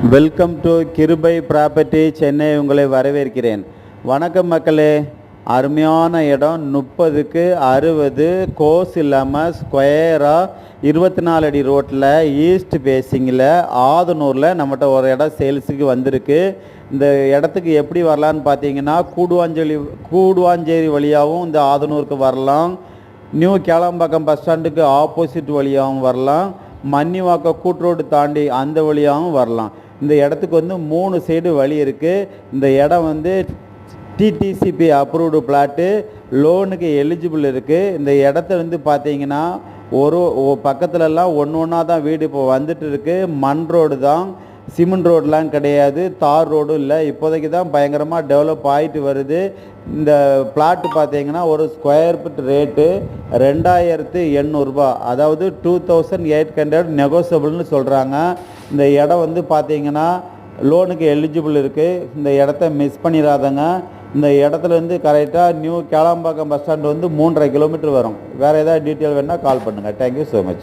Welcome to கிருபை property Chennai. உங்களை வரவேற்கிறேன். வணக்கம் மக்களே. அருமையான இடம், 30க்கு 60 கோஸ் இல்லாமல் ஸ்கொயராக 24 அடி ரோட்டில் ஈஸ்ட் பேசிங்கில் ஆதனூரில் நம்மகிட்ட ஒரு இடம் சேல்ஸுக்கு வந்திருக்கு. இந்த இடத்துக்கு எப்படி வரலான்னு பார்த்தீங்கன்னா, கூடுவாஞ்சேரி வழியாகவும் இந்த ஆதனூருக்கு வரலாம். நியூ கேளம்பாக்கம் பஸ் ஸ்டாண்டுக்கு ஆப்போசிட் வழியாகவும் வரலாம். மன்னிவாக்கம் கூட்ரோடு தாண்டி அந்த வழியாகவும் வரலாம். இந்த இடத்துக்கு வந்து 3 சைடு வழி இருக்குது. இந்த இடம் வந்து டிடிசிபி அப்ரூவ்டு பிளாட்டு, லோனுக்கு எலிஜிபிள் இருக்குது. இந்த இடத்த வந்து பார்த்தீங்கன்னா ஒரு பக்கத்துலலாம் ஒன்றா தான் வீடு இப்போ வந்துட்டு இருக்குது. மண் ரோடு தான், சிமெண்ட் ரோடெலாம் கிடையாது, தார் ரோடும் இல்லை. இப்போதைக்கு தான் பயங்கரமாக டெவலப் ஆகிட்டு வருது. இந்த பிளாட்டு பார்த்தீங்கன்னா ஒரு ஸ்கொயர் ஃபீட் ரேட்டு 2800 அதாவது 2800 நெகோசியபிள்னு சொல்கிறாங்க. இந்த இடம் வந்து பார்த்தீங்கன்னா லோனுக்கு எலிஜிபிள் இருக்குது. இந்த இடத்த மிஸ் பண்ணிடாதங்க. இந்த இடத்துலேருந்து கரெக்டாக நியூ கேளம்பாக்கம் பஸ் ஸ்டாண்டு வந்து 3.5 கிலோமீட்டர் வரும். வேறு ஏதாவது டீட்டெயில் வேணால் கால் பண்ணுங்கள். Thank you so much.